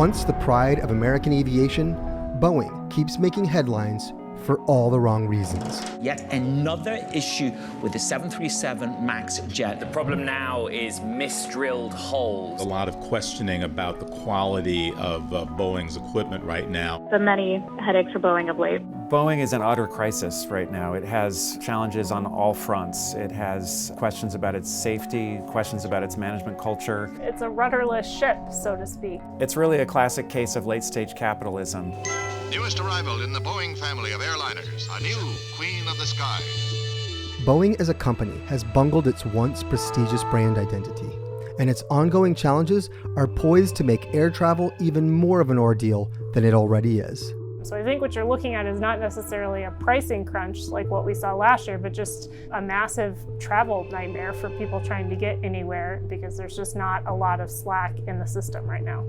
Once the pride of American aviation, Boeing keeps making headlines for all the wrong reasons. Yet another issue with the 737 MAX jet. The problem now is misdrilled holes. A lot of questioning about the quality of Boeing's equipment right now. The many headaches for Boeing of late. Boeing is in utter crisis right now. It has challenges on all fronts. It has questions about its safety, questions about its management culture. It's a rudderless ship, so to speak. It's really a classic case of late-stage capitalism. Newest arrival in the Boeing family of airliners, a new queen of the skies. Boeing as a company has bungled its once prestigious brand identity, and its ongoing challenges are poised to make air travel even more of an ordeal than it already is. So I think what you're looking at is not necessarily a pricing crunch like what we saw last year, but just a massive travel nightmare for people trying to get anywhere because there's just not a lot of slack in the system right now.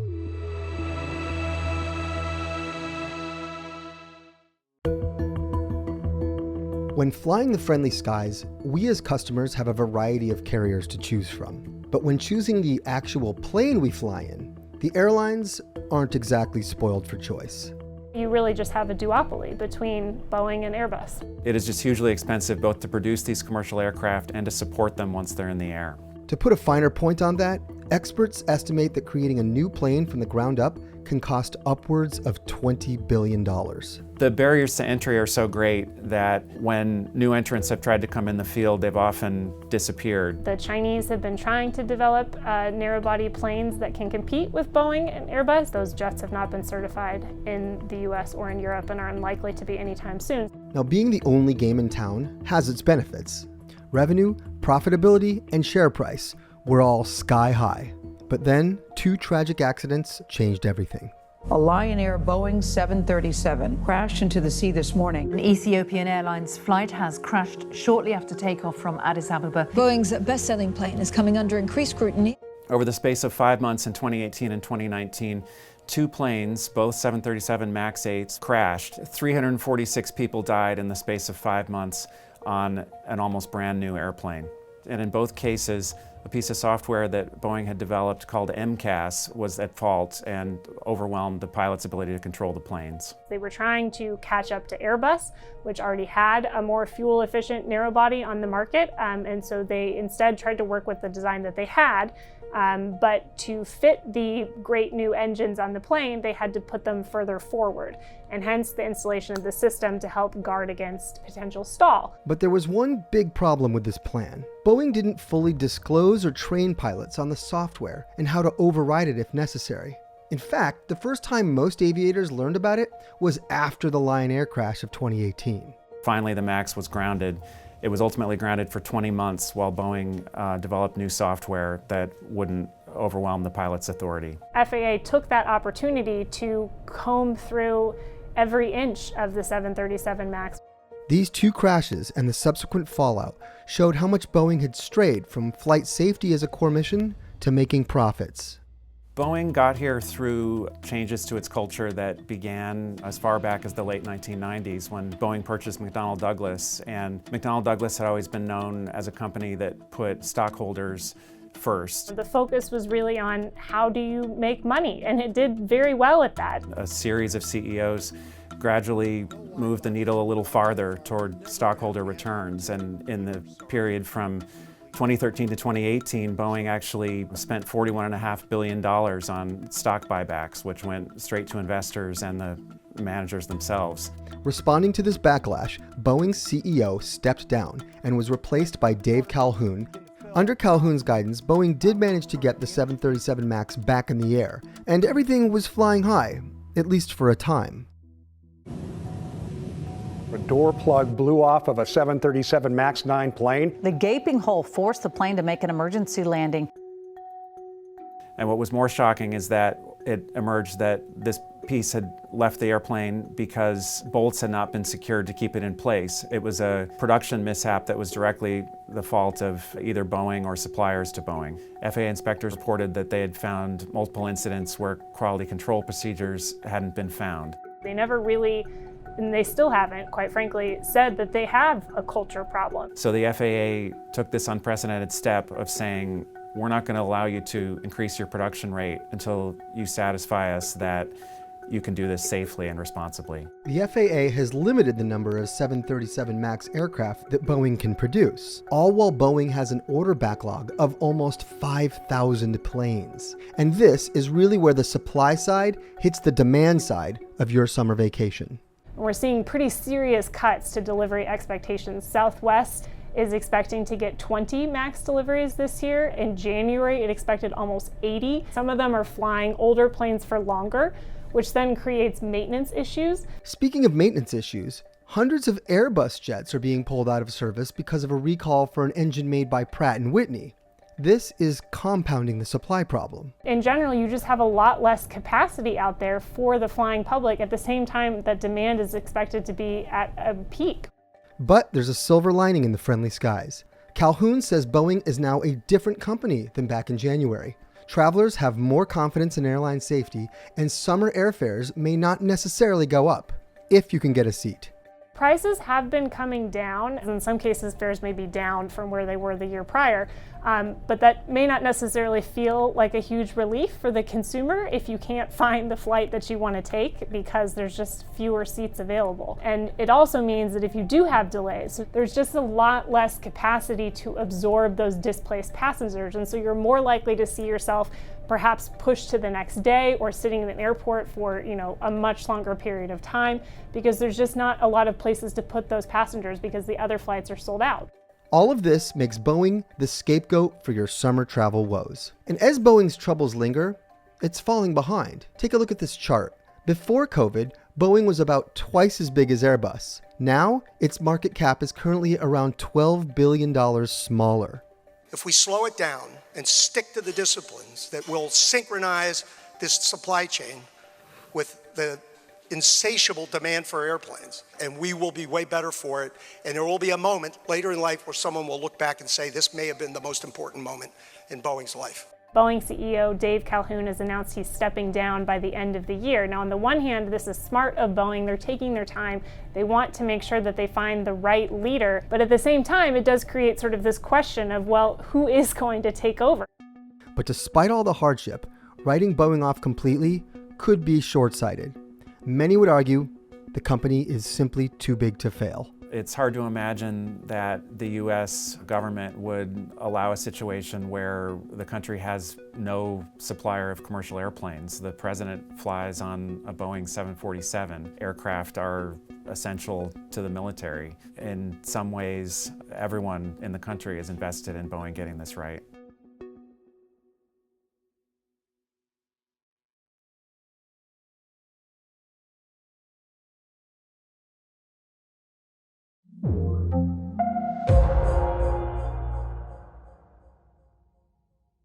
When flying the friendly skies, we as customers have a variety of carriers to choose from. But when choosing the actual plane we fly in, the airlines aren't exactly spoiled for choice. You really just have a duopoly between Boeing and Airbus. It is just hugely expensive both to produce these commercial aircraft and to support them once they're in the air. To put a finer point on that, experts estimate that creating a new plane from the ground up can cost upwards of $20 billion. The barriers to entry are so great that when new entrants have tried to come in the field, they've often disappeared. The Chinese have been trying to develop narrow-body planes that can compete with Boeing and Airbus. Those jets have not been certified in the US or in Europe and are unlikely to be anytime soon. Now, being the only game in town has its benefits. Revenue, profitability, and share price were all sky high. But then, two tragic accidents changed everything. A Lion Air Boeing 737 crashed into the sea this morning. An Ethiopian Airlines flight has crashed shortly after takeoff from Addis Ababa. Boeing's best-selling plane is coming under increased scrutiny. Over the space of 5 months in 2018 and 2019, two planes, both 737 MAX 8s, crashed. 346 people died in the space of 5 months on an almost brand new airplane. And in both cases, a piece of software that Boeing had developed called MCAS was at fault and overwhelmed the pilot's ability to control the planes. They were trying to catch up to Airbus, which already had a more fuel-efficient narrow-body on the market, and so they instead tried to work with the design that they had, but to fit the great new engines on the plane, they had to put them further forward, and hence the installation of the system to help guard against potential stall. But there was one big problem with this plan. Boeing didn't fully disclose or train pilots on the software and how to override it if necessary. In fact, the first time most aviators learned about it was after the Lion Air crash of 2018. Finally, the MAX was grounded. It was ultimately grounded for 20 months while Boeing developed new software that wouldn't overwhelm the pilot's authority. FAA took that opportunity to comb through every inch of the 737 MAX. These two crashes and the subsequent fallout showed how much Boeing had strayed from flight safety as a core mission to making profits. Boeing got here through changes to its culture that began as far back as the late 1990s when Boeing purchased McDonnell Douglas. And McDonnell Douglas had always been known as a company that put stockholders first. The focus was really on how do you make money, and it did very well at that. A series of CEOs gradually moved the needle a little farther toward stockholder returns, and in the period from 2013 to 2018, Boeing actually spent $41.5 billion on stock buybacks, which went straight to investors and the managers themselves. Responding to this backlash, Boeing's CEO stepped down and was replaced by Dave Calhoun. Under Calhoun's guidance, Boeing did manage to get the 737 MAX back in the air, and everything was flying high, at least for a time. A door plug blew off of a 737 MAX 9 plane. The gaping hole forced the plane to make an emergency landing. And what was more shocking is that it emerged that this piece had left the airplane because bolts had not been secured to keep it in place. It was a production mishap that was directly the fault of either Boeing or suppliers to Boeing. FAA inspectors reported that they had found multiple incidents where quality control procedures hadn't been found. They never really, and they still haven't, quite frankly, said that they have a culture problem. So the FAA took this unprecedented step of saying, we're not going to allow you to increase your production rate until you satisfy us that you can do this safely and responsibly. The FAA has limited the number of 737 MAX aircraft that Boeing can produce, all while Boeing has an order backlog of almost 5,000 planes. And this is really where the supply side hits the demand side of your summer vacation. We're seeing pretty serious cuts to delivery expectations. Southwest is expecting to get 20 MAX deliveries this year. In January, it expected almost 80. Some of them are flying older planes for longer, which then creates maintenance issues. Speaking of maintenance issues, hundreds of Airbus jets are being pulled out of service because of a recall for an engine made by Pratt & Whitney. This is compounding the supply problem. In general, you just have a lot less capacity out there for the flying public at the same time that demand is expected to be at a peak. But there's a silver lining in the friendly skies. Calhoun says Boeing is now a different company than back in January. Travelers have more confidence in airline safety, and summer airfares may not necessarily go up, if you can get a seat. Prices have been coming down. In some cases, fares may be down from where they were the year prior, but that may not necessarily feel like a huge relief for the consumer if you can't find the flight that you want to take because there's just fewer seats available. And it also means that if you do have delays, there's just a lot less capacity to absorb those displaced passengers, and so you're more likely to see yourself perhaps pushed to the next day or sitting in an airport for, a much longer period of time because there's just not a lot of places to put those passengers because the other flights are sold out. All of this makes Boeing the scapegoat for your summer travel woes. And as Boeing's troubles linger, it's falling behind. Take a look at this chart. Before COVID, Boeing was about twice as big as Airbus. Now, its market cap is currently around $12 billion smaller. If we slow it down and stick to the disciplines that will synchronize this supply chain with the insatiable demand for airplanes, and we will be way better for it. And there will be a moment later in life where someone will look back and say, this may have been the most important moment in Boeing's life. Boeing CEO Dave Calhoun has announced he's stepping down by the end of the year. Now, on the one hand, this is smart of Boeing. They're taking their time. They want to make sure that they find the right leader. But at the same time, it does create sort of this question of, well, who is going to take over? But despite all the hardship, writing Boeing off completely could be short-sighted. Many would argue the company is simply too big to fail. It's hard to imagine that the U.S. government would allow a situation where the country has no supplier of commercial airplanes. The president flies on a Boeing 747. Aircraft are essential to the military. In some ways, everyone in the country is invested in Boeing getting this right.